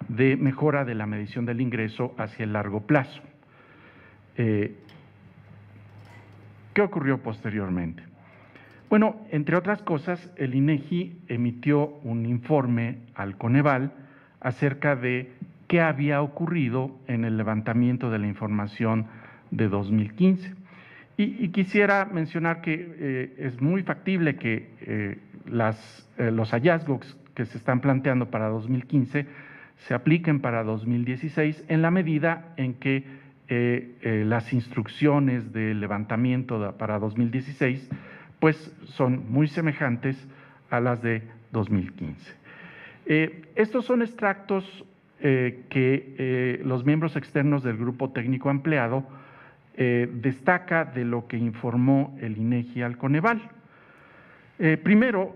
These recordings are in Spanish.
de mejora de la medición del ingreso hacia el largo plazo. ¿Qué ocurrió posteriormente? Bueno, entre otras cosas, el INEGI emitió un informe al Coneval acerca de qué había ocurrido en el levantamiento de la información de 2015. Y quisiera mencionar que es muy factible que los hallazgos que se están planteando para 2015 se apliquen para 2016 en la medida en que las instrucciones de levantamiento para 2016 pues son muy semejantes a las de 2015. Estos son extractos que los miembros externos del Grupo Técnico Ampliado destaca de lo que informó el INEGI al Coneval. Primero,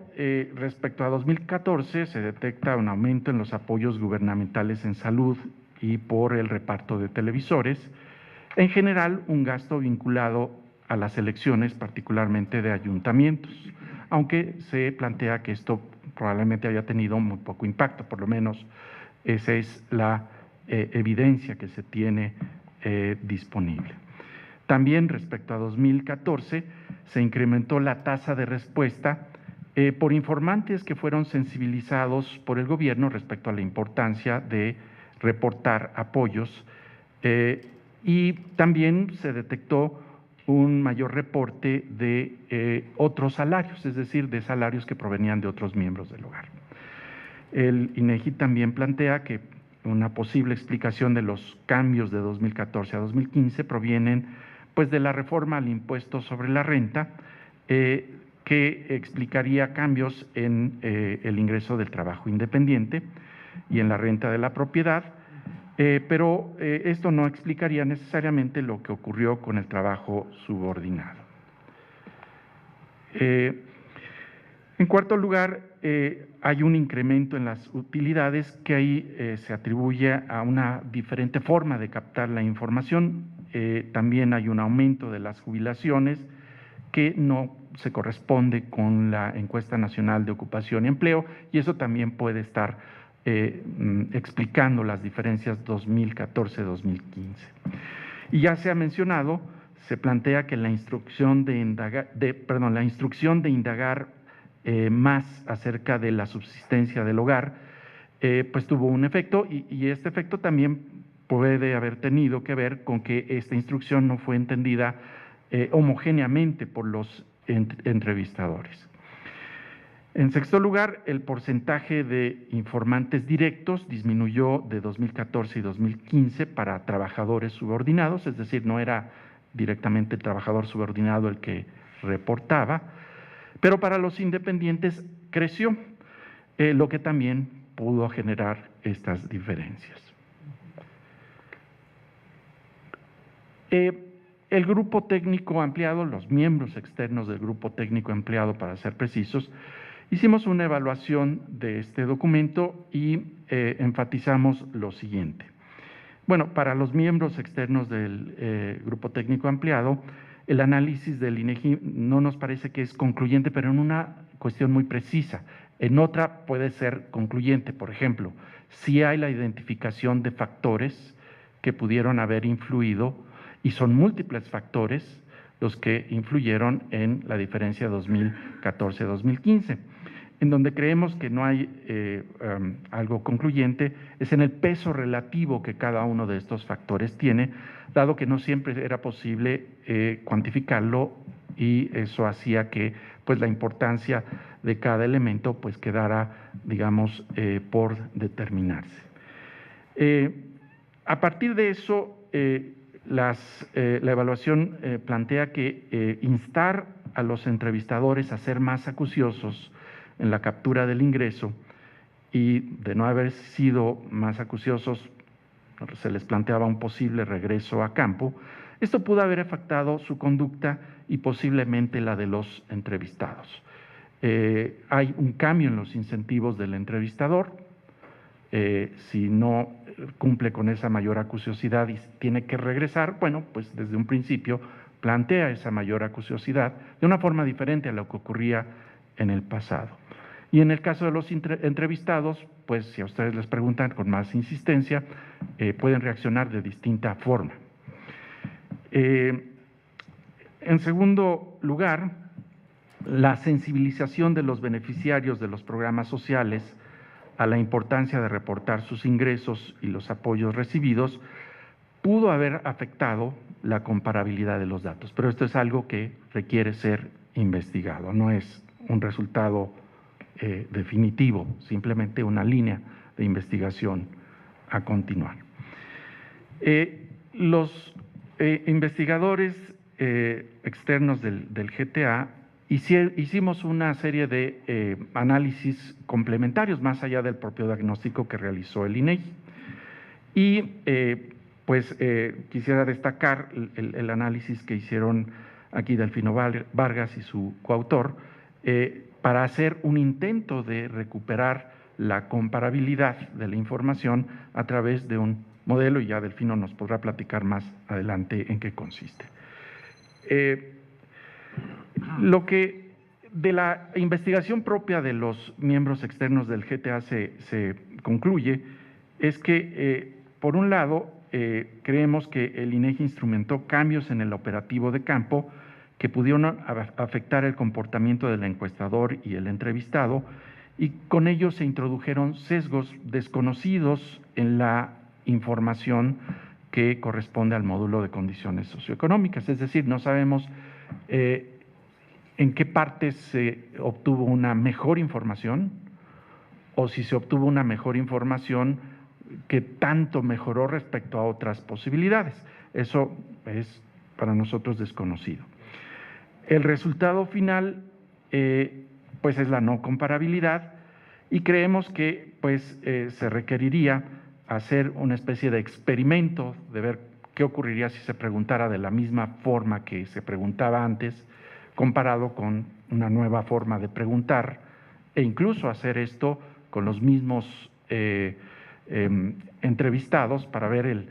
respecto a 2014, se detecta un aumento en los apoyos gubernamentales en salud y por el reparto de televisores. En general, un gasto vinculado a las elecciones, particularmente de ayuntamientos, aunque se plantea que esto probablemente haya tenido muy poco impacto, por lo menos esa es la evidencia que se tiene disponible. También respecto a 2014, se incrementó la tasa de respuesta por informantes que fueron sensibilizados por el gobierno respecto a la importancia de reportar apoyos y también se detectó un mayor reporte de otros salarios, es decir, de salarios que provenían de otros miembros del hogar. El INEGI también plantea que una posible explicación de los cambios de 2014 a 2015 provienen pues de la reforma al impuesto sobre la renta que explicaría cambios en el ingreso del trabajo independiente y en la renta de la propiedad, pero esto no explicaría necesariamente lo que ocurrió con el trabajo subordinado. En cuarto lugar, hay un incremento en las utilidades que ahí se atribuye a una diferente forma de captar la información. También hay un aumento de las jubilaciones que no se corresponde con la Encuesta Nacional de Ocupación y Empleo, y eso también puede estar explicando las diferencias 2014-2015. Y ya se ha mencionado, se plantea que la instrucción de indagar más acerca de la subsistencia del hogar, pues tuvo un efecto y este efecto también puede haber tenido que ver con que esta instrucción no fue entendida homogéneamente por los entrevistadores. En sexto lugar, el porcentaje de informantes directos disminuyó de 2014 y 2015 para trabajadores subordinados, es decir, no era directamente el trabajador subordinado el que reportaba, pero para los independientes creció, lo que también pudo generar estas diferencias. El grupo técnico ampliado, los miembros externos del grupo técnico ampliado, para ser precisos, hicimos una evaluación de este documento y enfatizamos lo siguiente. Bueno, para los miembros externos del grupo técnico ampliado, el análisis del INEGI no nos parece que es concluyente, pero en una cuestión muy precisa. En otra puede ser concluyente, por ejemplo, si hay la identificación de factores que pudieron haber influido, y son múltiples factores los que influyeron en la diferencia 2014-2015. En donde creemos que no hay algo concluyente es en el peso relativo que cada uno de estos factores tiene, dado que no siempre era posible cuantificarlo y eso hacía que pues, la importancia de cada elemento pues, quedara, digamos, por determinarse. A partir de eso, la evaluación plantea que instar a los entrevistadores a ser más acuciosos en la captura del ingreso y de no haber sido más acuciosos, se les planteaba un posible regreso a campo. Esto pudo haber afectado su conducta y posiblemente la de los entrevistados. Hay un cambio en los incentivos del entrevistador. Si no cumple con esa mayor acuciosidad y tiene que regresar, bueno, pues desde un principio plantea esa mayor acuciosidad de una forma diferente a lo que ocurría en el pasado. Y en el caso de los entrevistados, pues si a ustedes les preguntan con más insistencia, pueden reaccionar de distinta forma. En segundo lugar, la sensibilización de los beneficiarios de los programas sociales a la importancia de reportar sus ingresos y los apoyos recibidos pudo haber afectado la comparabilidad de los datos, pero esto es algo que requiere ser investigado, no es un resultado definitivo, simplemente una línea de investigación a continuar. Los investigadores externos del GTA hicimos una serie de análisis complementarios más allá del propio diagnóstico que realizó el INEGI. Y quisiera destacar el análisis que hicieron aquí Delfino Vargas y su coautor para hacer un intento de recuperar la comparabilidad de la información a través de un modelo, y ya Delfino nos podrá platicar más adelante en qué consiste. Lo que de la investigación propia de los miembros externos del GTA se concluye es que, por un lado, creemos que el INEGI instrumentó cambios en el operativo de campo que pudieron afectar el comportamiento del encuestador y el entrevistado, y con ello se introdujeron sesgos desconocidos en la información que corresponde al módulo de condiciones socioeconómicas. Es decir, no sabemos en qué parte se obtuvo una mejor información o si se obtuvo una mejor información que tanto mejoró respecto a otras posibilidades. Eso es para nosotros desconocido. El resultado final pues es la no comparabilidad, y creemos que se requeriría hacer una especie de experimento de ver qué ocurriría si se preguntara de la misma forma que se preguntaba antes, comparado con una nueva forma de preguntar, e incluso hacer esto con los mismos entrevistados para ver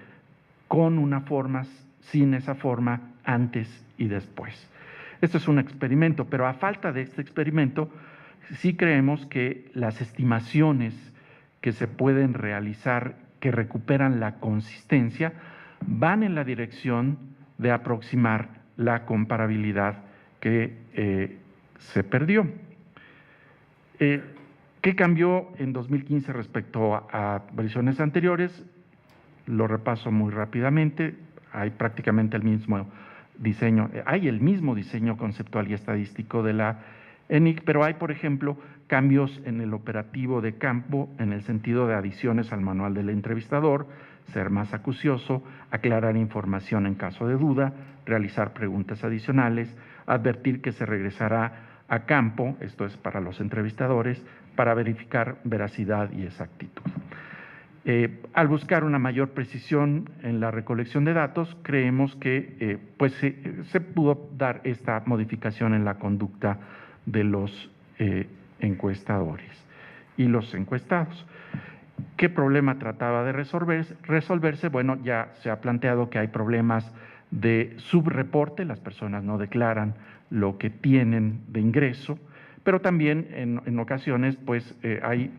con una forma, sin esa forma, antes y después. Esto es un experimento, pero a falta de este experimento, sí creemos que las estimaciones que se pueden realizar, que recuperan la consistencia, van en la dirección de aproximar la comparabilidad que se perdió. ¿Qué cambió en 2015 respecto a versiones anteriores? Lo repaso muy rápidamente. Hay prácticamente el mismo diseño, conceptual y estadístico de la ENIC, pero hay, por ejemplo, cambios en el operativo de campo en el sentido de adiciones al manual del entrevistador, ser más acucioso, aclarar información en caso de duda, realizar preguntas adicionales, advertir que se regresará a campo, esto es para los entrevistadores, para verificar veracidad y exactitud. Al buscar una mayor precisión en la recolección de datos, creemos que se pudo dar esta modificación en la conducta de los encuestadores y los encuestados. ¿Qué problema trataba de resolverse? Bueno, ya se ha planteado que hay problemas de subreporte, las personas no declaran lo que tienen de ingreso, pero también en ocasiones hay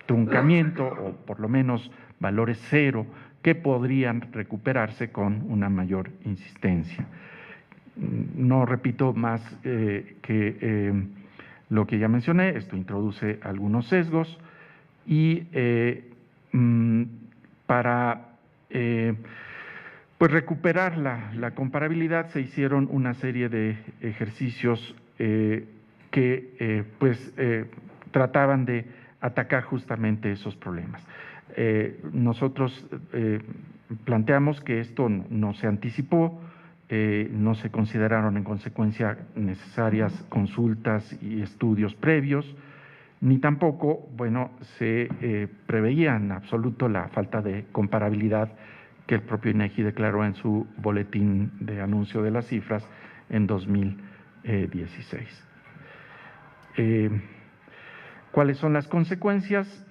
truncamiento o por lo menos valores cero que podrían recuperarse con una mayor insistencia. No repito más lo que ya mencioné, esto introduce algunos sesgos y para recuperar la comparabilidad se hicieron una serie de ejercicios que trataban de atacar justamente esos problemas. Nosotros planteamos que esto no se anticipó, no se consideraron en consecuencia necesarias consultas y estudios previos, ni tampoco, se preveía en absoluto la falta de comparabilidad que el propio INEGI declaró en su boletín de anuncio de las cifras en 2016. ¿Cuáles son las consecuencias?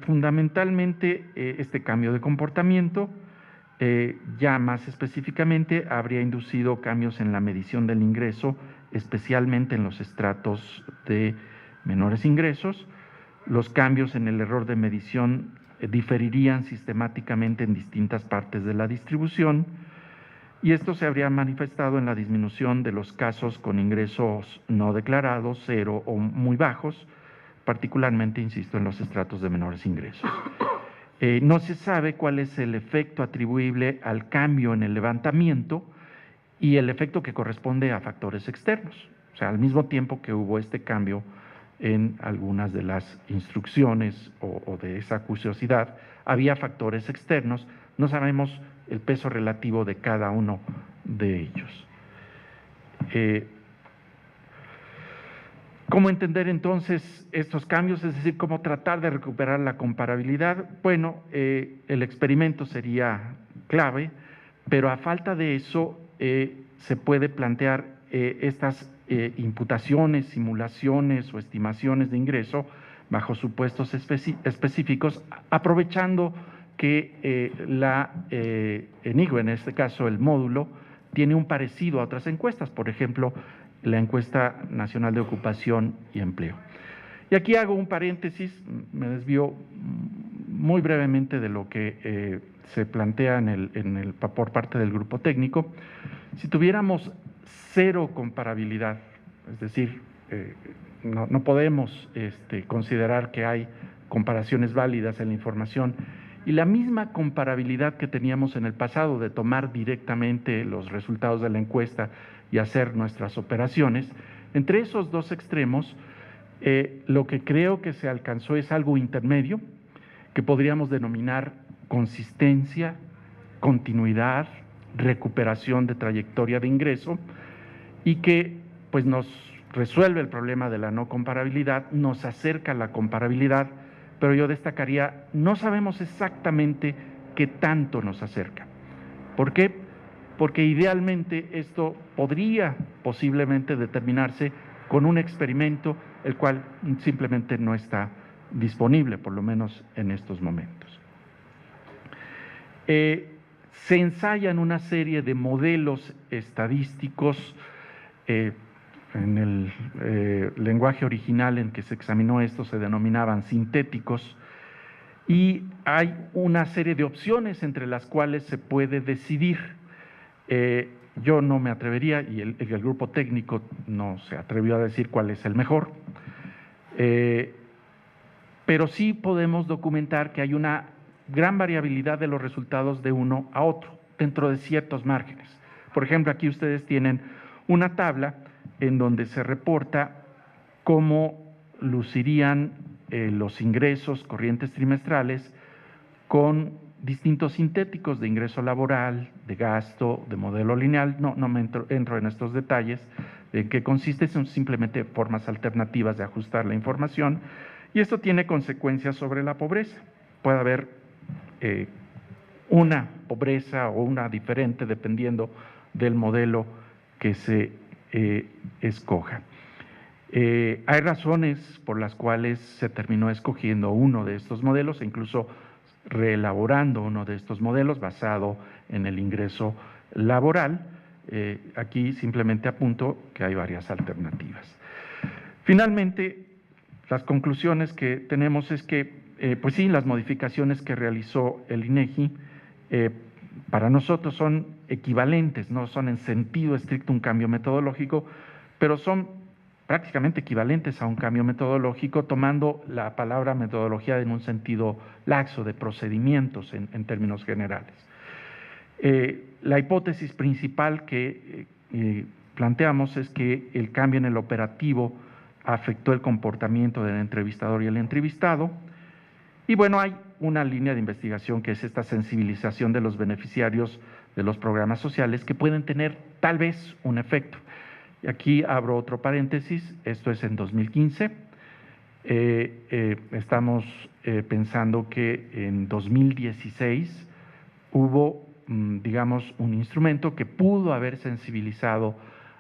Fundamentalmente, este cambio de comportamiento, ya más específicamente, habría inducido cambios en la medición del ingreso, especialmente en los estratos de menores ingresos, Los cambios en el error de medición diferirían sistemáticamente en distintas partes de la distribución, y esto se habría manifestado en la disminución de los casos con ingresos no declarados, cero o muy bajos, particularmente, insisto, en los estratos de menores ingresos. No se sabe cuál es el efecto atribuible al cambio en el levantamiento y el efecto que corresponde a factores externos. O sea, al mismo tiempo que hubo este cambio en algunas de las instrucciones o de esa acuciosidad, había factores externos, no sabemos el peso relativo de cada uno de ellos. ¿Cómo entender entonces estos cambios? Es decir, ¿cómo tratar de recuperar la comparabilidad? Bueno, el experimento sería clave, pero a falta de eso se puede plantear estas imputaciones, simulaciones o estimaciones de ingreso bajo supuestos específicos, aprovechando que la ENIGO, en este caso el módulo, tiene un parecido a otras encuestas, por ejemplo, la Encuesta Nacional de Ocupación y Empleo. Y aquí hago un paréntesis, me desvío muy brevemente de lo que se plantea por parte del grupo técnico. Si tuviéramos cero comparabilidad, es decir, no podemos considerar que hay comparaciones válidas en la información, y la misma comparabilidad que teníamos en el pasado de tomar directamente los resultados de la encuesta y hacer nuestras operaciones, entre esos dos extremos, lo que creo que se alcanzó es algo intermedio, que podríamos denominar consistencia, continuidad, recuperación de trayectoria de ingreso, y que pues nos resuelve el problema de la no comparabilidad, nos acerca a la comparabilidad, pero yo destacaría, no sabemos exactamente qué tanto nos acerca. ¿Por qué? Porque idealmente esto podría posiblemente determinarse con un experimento, el cual simplemente no está disponible, por lo menos en estos momentos. Se ensayan una serie de modelos estadísticos. En el lenguaje original en que se examinó esto se denominaban sintéticos, y hay una serie de opciones entre las cuales se puede decidir. Yo no me atrevería, y el grupo técnico no se atrevió a decir cuál es el mejor, pero sí podemos documentar que hay una gran variabilidad de los resultados de uno a otro, dentro de ciertos márgenes. Por ejemplo, aquí ustedes tienen una tabla en donde se reporta cómo lucirían los ingresos corrientes trimestrales con distintos sintéticos de ingreso laboral, de gasto, de modelo lineal. No me entro en estos detalles de qué consiste, son simplemente formas alternativas de ajustar la información, y esto tiene consecuencias sobre la pobreza. Puede haber una pobreza o una diferente dependiendo del modelo que se escoja. Hay razones por las cuales se terminó escogiendo uno de estos modelos e incluso reelaborando uno de estos modelos basado en el ingreso laboral. Aquí simplemente apunto que hay varias alternativas. Finalmente, las conclusiones que tenemos es que, pues sí, las modificaciones que realizó el INEGI para nosotros son equivalentes, no son en sentido estricto un cambio metodológico, pero son prácticamente equivalentes a un cambio metodológico, tomando la palabra metodología en un sentido laxo de procedimientos en términos generales. La hipótesis principal que planteamos es que el cambio en el operativo afectó el comportamiento del entrevistador y el entrevistado, y bueno, hay una línea de investigación que es esta sensibilización de los beneficiarios de los programas sociales que pueden tener tal vez un efecto. Y aquí abro otro paréntesis, esto es en 2015, estamos pensando que en 2016 hubo, digamos, un instrumento que pudo haber sensibilizado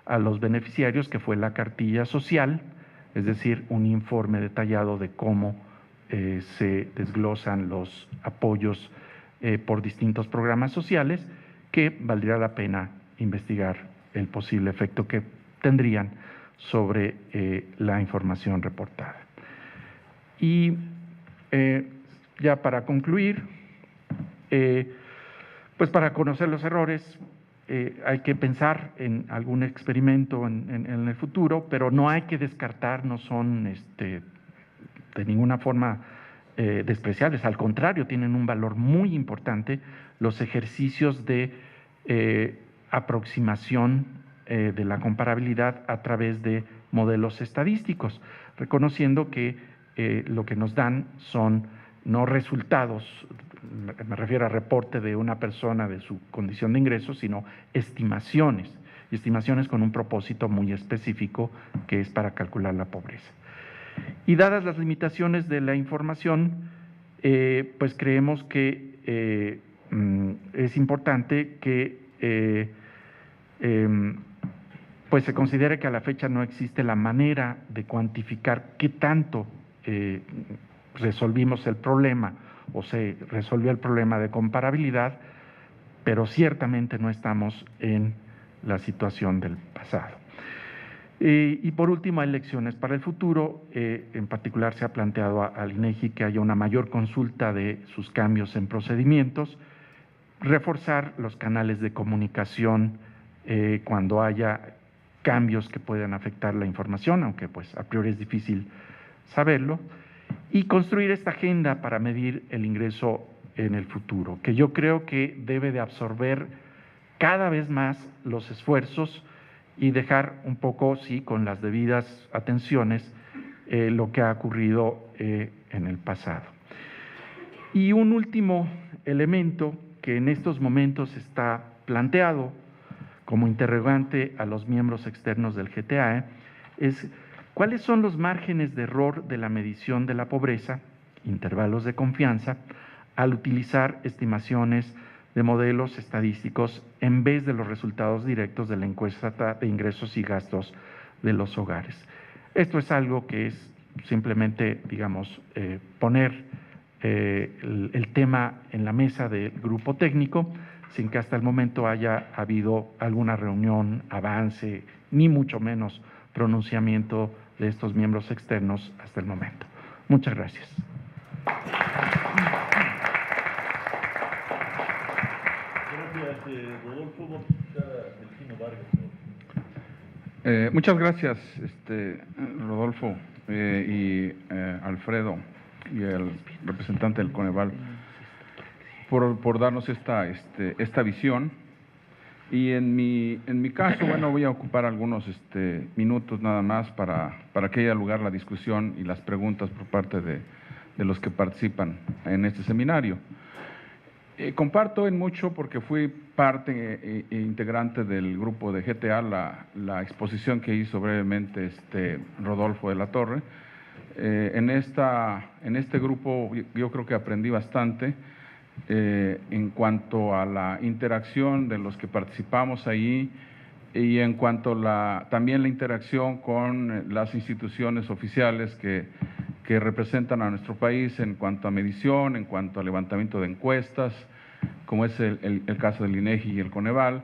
a los beneficiarios, que fue la cartilla social, es decir, un informe detallado de cómo se desglosan los apoyos por distintos programas sociales, que valdría la pena investigar el posible efecto que tendrían sobre la información reportada. Y ya para concluir, pues para conocer los errores hay que pensar en algún experimento en el futuro, pero no hay que descartar, no son de ninguna forma despreciables, al contrario, tienen un valor muy importante los ejercicios de aproximación de la comparabilidad a través de modelos estadísticos, reconociendo que lo que nos dan son no resultados, me refiero a reporte de una persona de su condición de ingresos, sino estimaciones, y estimaciones con un propósito muy específico que es para calcular la pobreza. Y dadas las limitaciones de la información, pues creemos que es importante que pues se considere que a la fecha no existe la manera de cuantificar qué tanto resolvimos el problema o se resolvió el problema de comparabilidad, pero ciertamente no estamos en la situación del pasado. Y por último, hay lecciones para el futuro. En particular, se ha planteado al INEGI que haya una mayor consulta de sus cambios en procedimientos, reforzar los canales de comunicación cuando haya cambios que puedan afectar la información, aunque pues a priori es difícil saberlo, y construir esta agenda para medir el ingreso en el futuro, que yo creo que debe de absorber cada vez más los esfuerzos y dejar un poco, sí, con las debidas atenciones, lo que ha ocurrido en el pasado. Y un último elemento que en estos momentos está planteado como interrogante a los miembros externos del GTAE es cuáles son los márgenes de error de la medición de la pobreza, intervalos de confianza, al utilizar estimaciones de modelos estadísticos en vez de los resultados directos de la encuesta de ingresos y gastos de los hogares. Esto es algo que es simplemente, digamos, poner el tema en la mesa del grupo técnico, sin que hasta el momento haya habido alguna reunión, avance, ni mucho menos pronunciamiento de estos miembros externos hasta el momento. Muchas gracias. Rodolfo, muchas gracias, Rodolfo y Alfredo y el representante del Coneval por darnos esta visión. Y en mi caso, bueno, voy a ocupar algunos minutos nada más para que haya lugar la discusión y las preguntas por parte de los que participan en este seminario. Comparto en mucho, porque fui parte integrante del grupo de GTA, la exposición que hizo brevemente Rodolfo de la Torre. En este grupo yo creo que aprendí bastante en cuanto a la interacción de los que participamos ahí y en cuanto también la interacción con las instituciones oficiales que representan a nuestro país en cuanto a medición, en cuanto a levantamiento de encuestas, como es el caso del INEGI y el Coneval,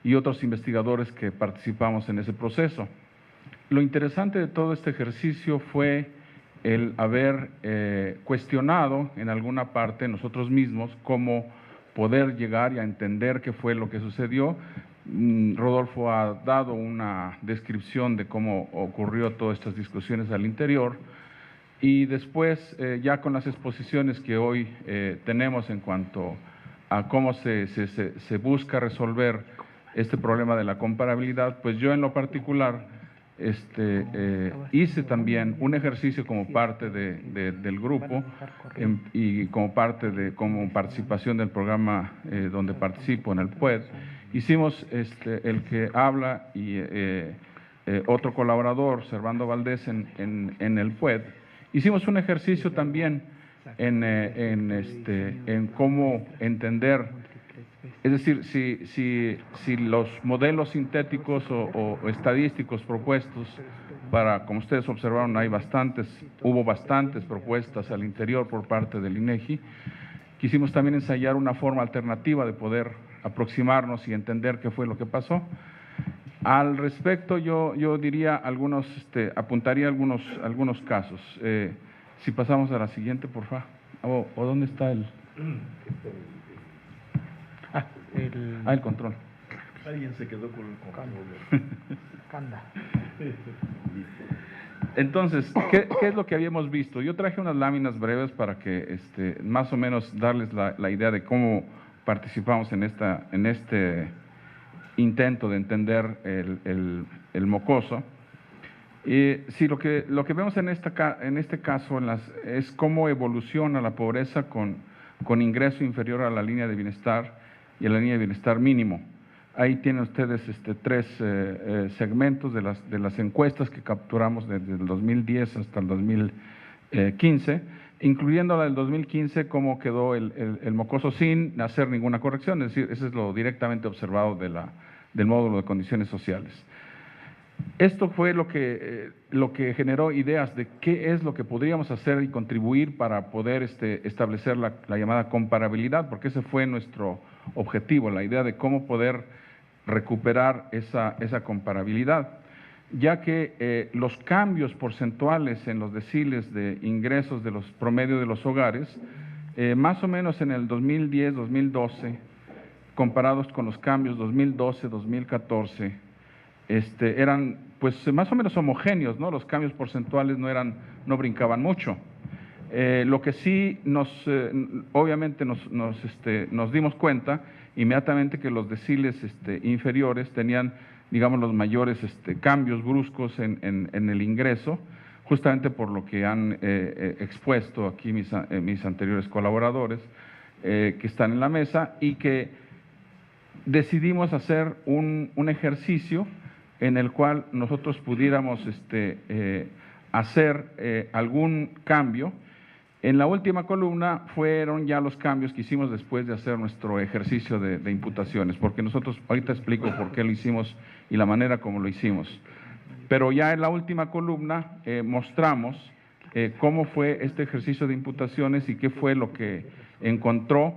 y otros investigadores que participamos en ese proceso. Lo interesante de todo este ejercicio fue el haber cuestionado en alguna parte nosotros mismos cómo poder llegar y a entender qué fue lo que sucedió. Rodolfo ha dado una descripción de cómo ocurrió todas estas discusiones al interior, y después ya con las exposiciones que hoy tenemos en cuanto a cómo se busca resolver este problema de la comparabilidad, pues yo en lo particular hice también un ejercicio como parte del grupo y como participación del programa donde participo en el PUED. Hicimos el que habla y otro colaborador, Servando Valdés, en el PUED. Hicimos un ejercicio también en cómo entender, es decir, si los modelos sintéticos o estadísticos propuestos, como ustedes observaron, hubo bastantes propuestas al interior por parte del INEGI. Quisimos también ensayar una forma alternativa de poder aproximarnos y entender qué fue lo que pasó. Al respecto, yo diría apuntaría algunos casos. Si pasamos a la siguiente, por favor. ¿O dónde está el...? El control. Alguien se quedó con el control. Canda. Entonces, ¿qué es lo que habíamos visto? Yo traje unas láminas breves para que más o menos darles la idea de cómo participamos en este intento de entender el mocoso. Sí, lo que vemos en este caso es cómo evoluciona la pobreza con ingreso inferior a la línea de bienestar y a la línea de bienestar mínimo. Ahí tienen ustedes tres segmentos de las encuestas que capturamos desde el 2010 hasta el 2015, incluyendo la del 2015, cómo quedó el mocoso sin hacer ninguna corrección, es decir, eso es lo directamente observado del módulo de condiciones sociales. Esto fue lo que generó ideas de qué es lo que podríamos hacer y contribuir para poder establecer la llamada comparabilidad, porque ese fue nuestro objetivo, la idea de cómo poder recuperar esa comparabilidad, ya que los cambios porcentuales en los deciles de ingresos de los promedios de los hogares, más o menos en el 2010-2012, comparados con los cambios 2012-2014, eran pues más o menos homogéneos, ¿no? Los cambios porcentuales no brincaban mucho. Lo que sí obviamente nos dimos cuenta inmediatamente que los deciles inferiores tenían, digamos, los mayores cambios bruscos en el ingreso, justamente por lo que han expuesto aquí mis anteriores colaboradores que están en la mesa, y que decidimos hacer un ejercicio en el cual nosotros pudiéramos hacer algún cambio. En la última columna fueron ya los cambios que hicimos después de hacer nuestro ejercicio de imputaciones, porque nosotros, ahorita explico por qué lo hicimos y la manera como lo hicimos. Pero ya en la última columna mostramos cómo fue este ejercicio de imputaciones y qué fue lo que encontró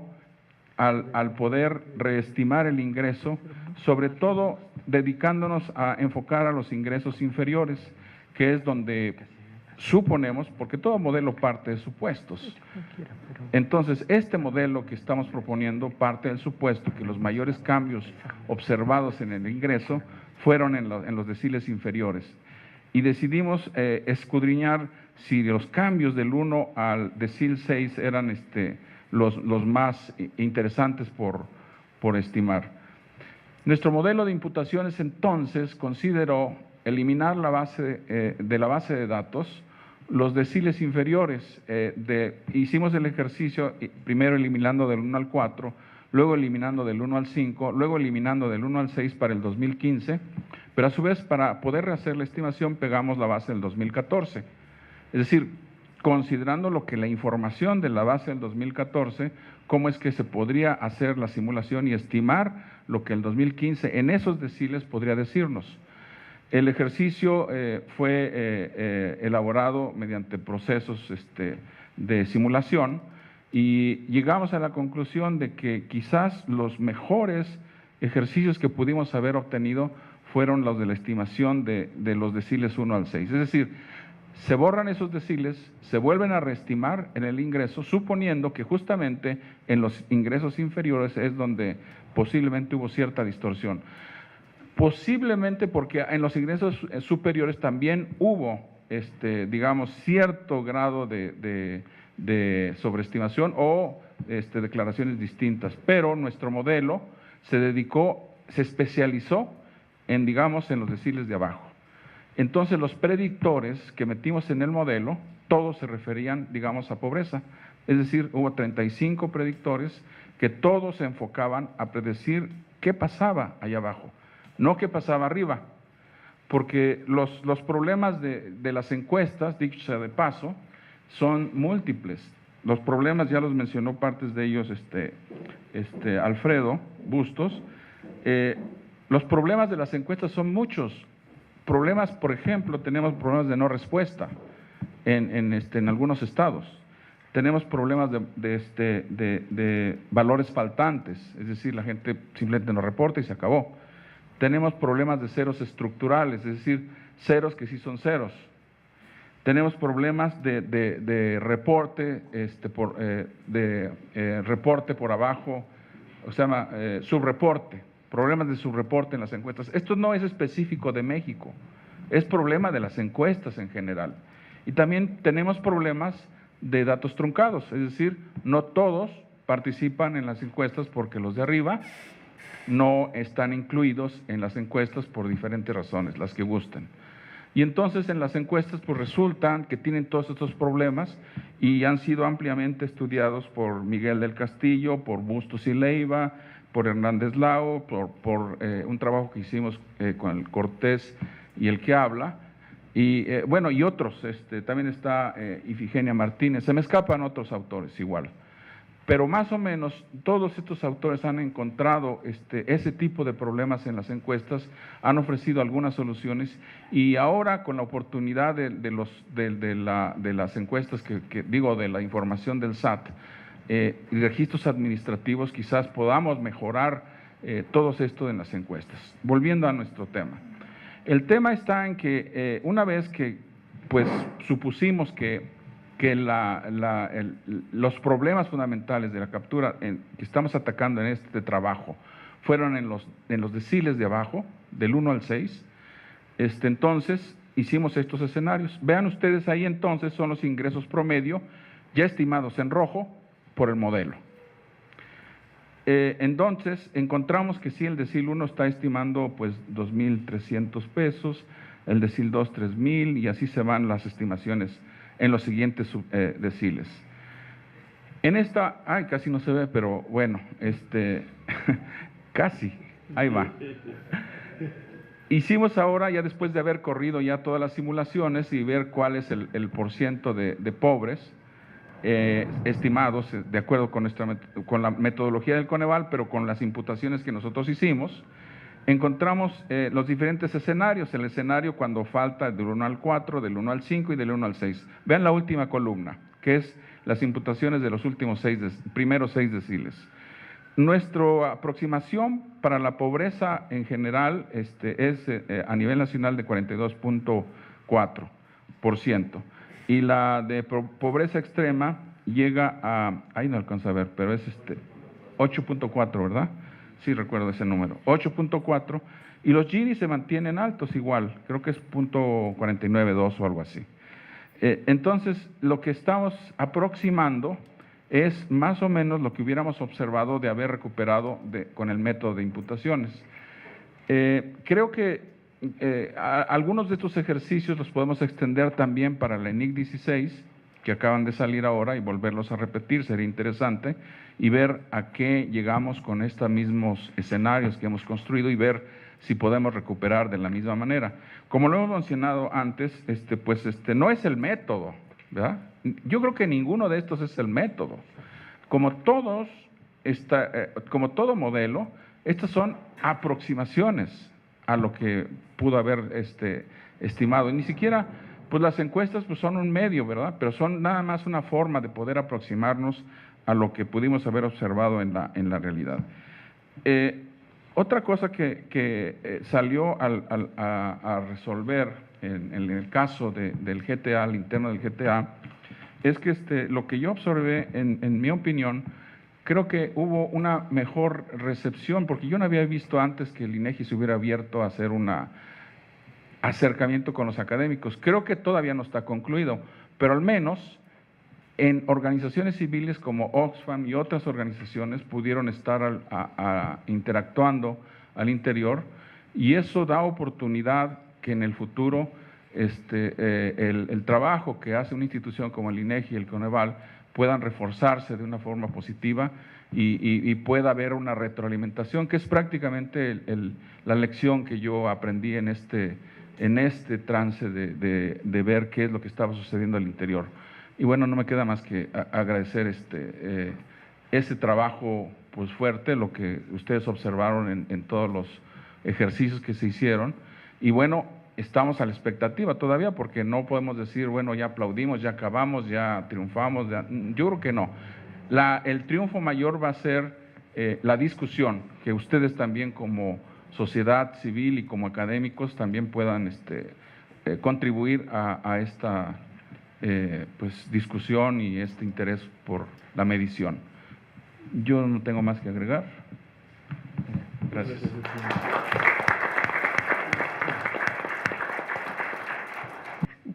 al poder reestimar el ingreso, sobre todo dedicándonos a enfocar a los ingresos inferiores, que es donde suponemos, porque todo modelo parte de supuestos. Entonces, este modelo que estamos proponiendo parte del supuesto que los mayores cambios observados en el ingreso fueron en los deciles inferiores. Y decidimos escudriñar si los cambios del 1 al decil 6 eran los más interesantes por estimar. Nuestro modelo de imputaciones entonces consideró eliminar de la base de datos los deciles inferiores. Hicimos el ejercicio primero eliminando del 1 al 4, luego eliminando del 1 al 5, luego eliminando del 1 al 6 para el 2015, pero a su vez para poder rehacer la estimación pegamos la base del 2014. Es decir, considerando lo que la información de la base del 2014, cómo es que se podría hacer la simulación y estimar lo que el 2015 en esos deciles podría decirnos. El ejercicio fue elaborado mediante procesos de simulación y llegamos a la conclusión de que quizás los mejores ejercicios que pudimos haber obtenido fueron los de la estimación de los deciles 1 al 6. Es decir, se borran esos deciles, se vuelven a reestimar en el ingreso, suponiendo que justamente en los ingresos inferiores es donde posiblemente hubo cierta distorsión. Posiblemente porque en los ingresos superiores también hubo, digamos, cierto grado de sobreestimación o declaraciones distintas, pero nuestro modelo se especializó en, digamos, en los deciles de abajo. Entonces, los predictores que metimos en el modelo, todos se referían, digamos, a pobreza. Es decir, hubo 35 predictores que todos se enfocaban a predecir qué pasaba allá abajo, no qué pasaba arriba. Porque los problemas de las encuestas, dicho sea de paso, son múltiples. Los problemas, ya los mencionó partes de ellos Alfredo Bustos. Los problemas de las encuestas son muchos. Problemas, por ejemplo, tenemos problemas de no respuesta en algunos estados. Tenemos problemas de valores faltantes, es decir, la gente simplemente no reporta y se acabó. Tenemos problemas de ceros estructurales, es decir, ceros que sí son ceros. Tenemos problemas de reporte, reporte por abajo, o se llama subreporte, problemas de subreporte en las encuestas. Esto no es específico de México, es problema de las encuestas en general. Y también tenemos problemas de datos truncados, es decir, no todos participan en las encuestas porque los de arriba no están incluidos en las encuestas por diferentes razones, las que gusten. Y entonces en las encuestas pues resultan que tienen todos estos problemas y han sido ampliamente estudiados por Miguel del Castillo, por Bustos y Leiva, por Hernández Lao, por un trabajo que hicimos con el Cortés y el que habla, y bueno, y otros, también está Ifigenia Martínez, se me escapan otros autores igual. Pero más o menos todos estos autores han encontrado ese tipo de problemas en las encuestas, han ofrecido algunas soluciones y ahora con la oportunidad de las encuestas, de la información del SAT y registros administrativos, quizás podamos mejorar todo esto en las encuestas. Volviendo a nuestro tema. El tema está en que una vez que pues supusimos que los problemas fundamentales de la captura que estamos atacando en este trabajo fueron en los deciles de abajo, del 1 al 6, entonces hicimos estos escenarios. Vean ustedes ahí entonces son los ingresos promedio ya estimados en rojo por el modelo. Entonces encontramos que sí, el decil 1 está estimando pues 2,300 pesos, el decil 2 3,000 y así se van las estimaciones en los siguientes deciles. En esta, ay, casi no se ve, pero bueno, casi, ahí va. Hicimos ahora, ya después de haber corrido ya todas las simulaciones y ver cuál es el porciento de pobres estimados, de acuerdo con la metodología del Coneval, pero con las imputaciones que nosotros hicimos, encontramos los diferentes escenarios, el escenario cuando falta del 1 al 4, del 1 al 5 y del 1 al 6. Vean la última columna, que es las imputaciones de los últimos primeros 6 deciles. Nuestra aproximación para la pobreza en general es a nivel nacional de 42.4%. Y la de pobreza extrema llega a, ahí no alcanza a ver, pero es 8.4, ¿verdad? Sí, recuerdo ese número, 8.4, y los Gini se mantienen altos igual, creo que es .492 o algo así. Entonces, lo que estamos aproximando es más o menos lo que hubiéramos observado de haber recuperado con el método de imputaciones. Creo que algunos de estos ejercicios los podemos extender también para la ENIC 16, que acaban de salir ahora, y volverlos a repetir, sería interesante, y ver a qué llegamos con estos mismos escenarios que hemos construido y ver si podemos recuperar de la misma manera. Como lo hemos mencionado antes, no es el método, ¿verdad? Yo creo que ninguno de estos es el método. Como todo modelo, estas son aproximaciones a lo que pudo haber estimado. Y ni siquiera, pues las encuestas pues son un medio, ¿verdad? Pero son nada más una forma de poder aproximarnos a lo que pudimos haber observado en la realidad. Otra cosa que salió a resolver en el caso del GTA, al interno del GTA, es que lo que yo observé, en mi opinión, creo que hubo una mejor recepción, porque yo no había visto antes que el INEGI se hubiera abierto a hacer un acercamiento con los académicos. Creo que todavía no está concluido, pero al menos en organizaciones civiles como Oxfam y otras organizaciones pudieron estar interactuando al interior, y eso da oportunidad que en el futuro el trabajo que hace una institución como el INEGI y el Coneval puedan reforzarse de una forma positiva y pueda haber una retroalimentación, que es prácticamente la lección que yo aprendí en este trance de ver qué es lo que estaba sucediendo al interior. Y bueno, no me queda más que agradecer ese trabajo pues fuerte, lo que ustedes observaron en todos los ejercicios que se hicieron. Y bueno, estamos a la expectativa todavía, porque no podemos decir, bueno, ya aplaudimos, ya acabamos, ya triunfamos. Yo creo que no. El triunfo mayor va a ser la discusión, que ustedes también como sociedad civil y como académicos también puedan contribuir a esta pues discusión y este interés por la medición. Yo no tengo más que agregar. Gracias.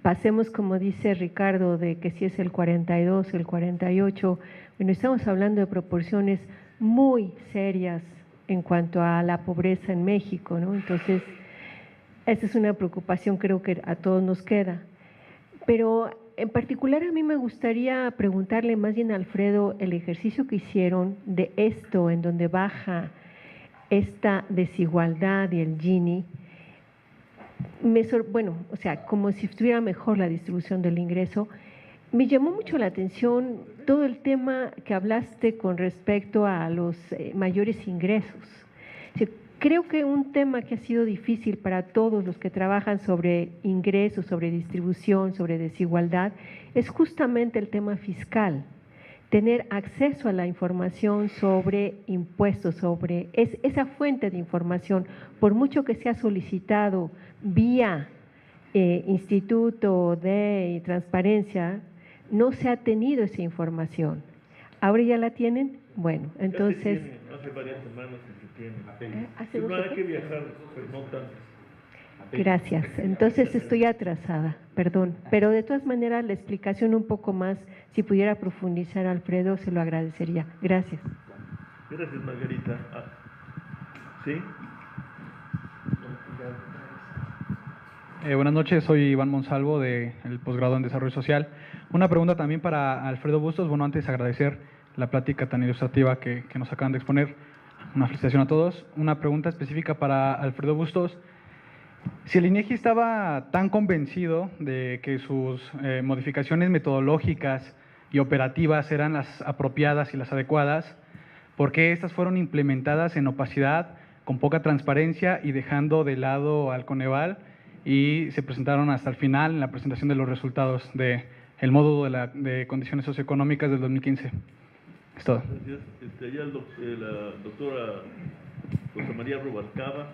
Pasemos, como dice Ricardo, de que si es el 42, el 48, bueno, estamos hablando de proporciones muy serias en cuanto a la pobreza en México, ¿no? Entonces, esa es una preocupación, creo que a todos nos queda. Pero en particular a mí me gustaría preguntarle más bien a Alfredo el ejercicio que hicieron de esto, en donde baja esta desigualdad y el Gini. Bueno, o sea, como si estuviera mejor la distribución del ingreso. Me llamó mucho la atención todo el tema que hablaste con respecto a los mayores ingresos. O sea, creo que un tema que ha sido difícil para todos los que trabajan sobre ingresos, sobre distribución, sobre desigualdad, es justamente el tema fiscal. Tener acceso a la información sobre impuestos, sobre esa fuente de información, por mucho que sea solicitado vía Instituto de Transparencia, no se ha tenido esa información. ¿Ahora ya la tienen? Bueno, entonces… Hace varias semanas que se tiene. ¿Hace dos hay que viajar, pero no tanto. Gracias. Entonces estoy atrasada, perdón. Pero de todas maneras, la explicación un poco más, si pudiera profundizar, Alfredo, se lo agradecería. Gracias. Gracias, Margarita. ¿Sí? Buenas noches, soy Iván Monsalvo del posgrado en Desarrollo Social. Una pregunta también para Alfredo Bustos. Bueno, antes agradecer la plática tan ilustrativa que nos acaban de exponer. Una felicitación a todos. Una pregunta específica para Alfredo Bustos. Si el INEGI estaba tan convencido de que sus modificaciones metodológicas y operativas eran las apropiadas y las adecuadas, ¿por qué estas fueron implementadas en opacidad, con poca transparencia y dejando de lado al Coneval y se presentaron hasta el final en la presentación de los resultados del módulo de condiciones socioeconómicas del 2015? Es todo. Gracias. Ya la doctora Rosa María Rubalcaba.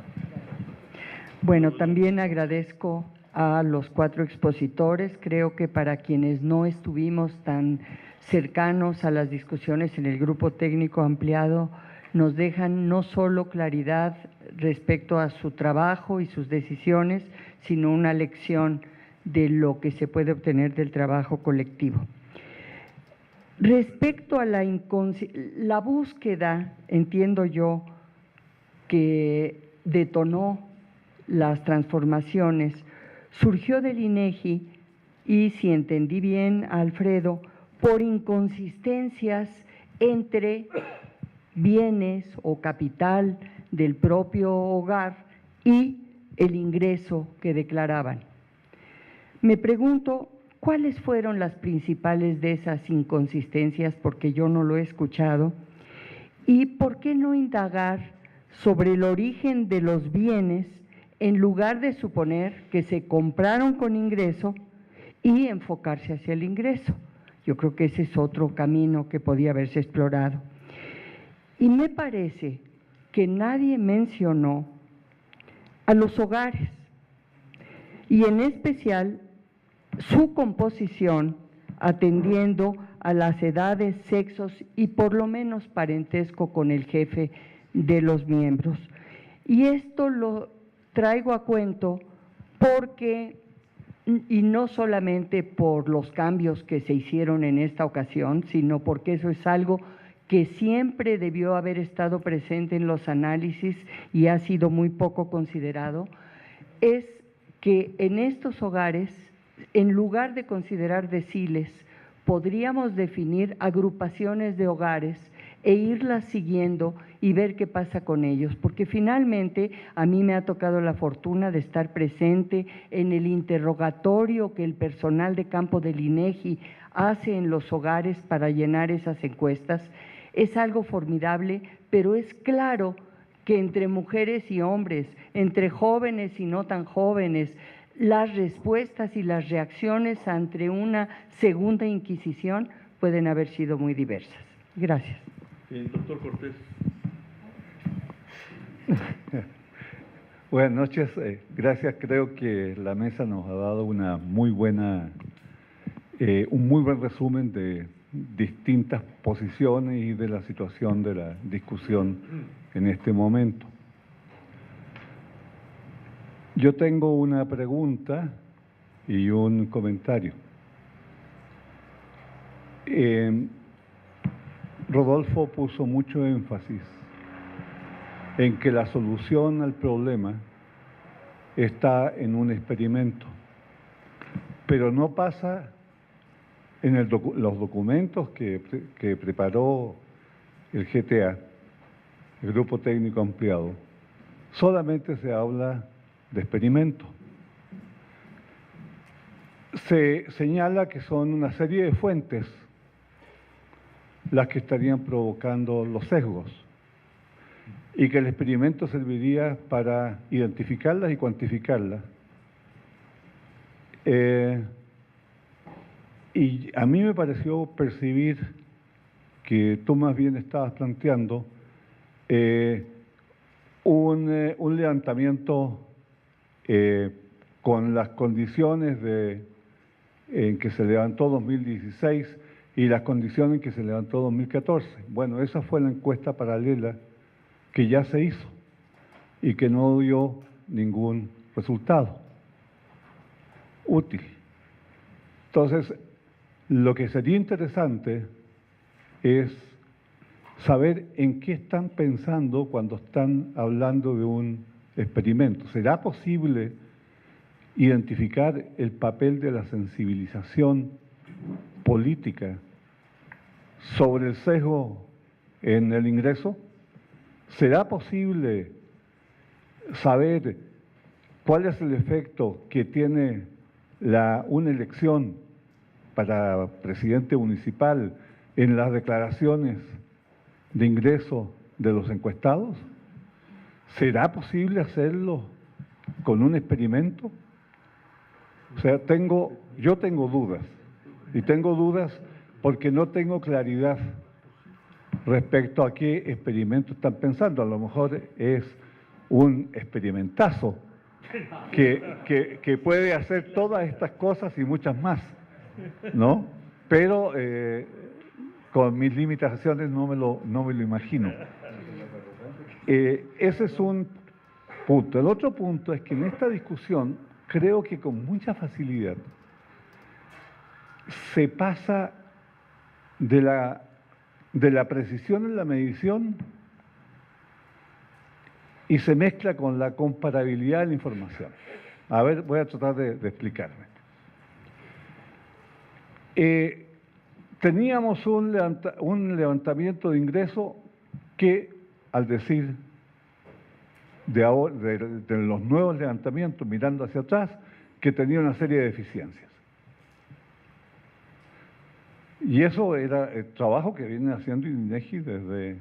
Bueno, también agradezco a los 4 expositores. Creo que para quienes no estuvimos tan cercanos a las discusiones en el grupo técnico ampliado, nos dejan no solo claridad respecto a su trabajo y sus decisiones, sino una lección de lo que se puede obtener del trabajo colectivo. Respecto a la búsqueda, entiendo yo, que detonó las transformaciones, surgió del INEGI y, si entendí bien, Alfredo, por inconsistencias entre bienes o capital del propio hogar y el ingreso que declaraban. Me pregunto, ¿cuáles fueron las principales de esas inconsistencias? Porque yo no lo he escuchado. ¿Y por qué no indagar sobre el origen de los bienes en lugar de suponer que se compraron con ingreso y enfocarse hacia el ingreso? Yo creo que ese es otro camino que podía haberse explorado. Y me parece que nadie mencionó a los hogares y en especial su composición atendiendo a las edades, sexos y por lo menos parentesco con el jefe de los miembros. Y esto lo traigo a cuento porque, y no solamente por los cambios que se hicieron en esta ocasión, sino porque eso es algo que siempre debió haber estado presente en los análisis y ha sido muy poco considerado, es que en estos hogares, en lugar de considerar deciles, podríamos definir agrupaciones de hogares e irlas siguiendo y ver qué pasa con ellos, porque finalmente a mí me ha tocado la fortuna de estar presente en el interrogatorio que el personal de campo del INEGI hace en los hogares para llenar esas encuestas. Es algo formidable, pero es claro que entre mujeres y hombres, entre jóvenes y no tan jóvenes, las respuestas y las reacciones ante una segunda Inquisición pueden haber sido muy diversas. Gracias. Doctor Cortés. Buenas noches, gracias. Creo que la mesa nos ha dado una muy buena un muy buen resumen de distintas posiciones y de la situación de la discusión en este momento. Yo tengo una pregunta y un comentario. Rodolfo puso mucho énfasis en que la solución al problema está en un experimento, pero no pasa en los documentos que preparó el GTA, el Grupo Técnico Ampliado. Solamente se habla de experimento. Se señala que son una serie de fuentes las que estarían provocando los sesgos y que el experimento serviría para identificarlas y cuantificarlas. Y a mí me pareció percibir que tú más bien estabas planteando un levantamiento con las condiciones en que se levantó 2016 y las condiciones en que se levantó 2014. Bueno, esa fue la encuesta paralela que ya se hizo y que no dio ningún resultado útil. Entonces, lo que sería interesante es saber en qué están pensando cuando están hablando de un experimento. ¿Será posible identificar el papel de la sensibilización política sobre el sesgo en el ingreso? ¿Será posible saber cuál es el efecto que tiene una elección para presidente municipal en las declaraciones de ingreso de los encuestados? ¿Será posible hacerlo con un experimento? O sea, yo tengo dudas, y tengo dudas porque no tengo claridad respecto a qué experimento están pensando. A lo mejor es un experimentazo que puede hacer todas estas cosas y muchas más, ¿no? Pero con mis limitaciones no me lo imagino. Ese es un punto. El otro punto es que en esta discusión creo que con mucha facilidad se pasa de la precisión en la medición y se mezcla con la comparabilidad de la información. A ver, voy a tratar de explicarme. Teníamos un levantamiento de ingreso que, al decir de los nuevos levantamientos, mirando hacia atrás, que tenía una serie de deficiencias. Y eso era el trabajo que viene haciendo INEGI desde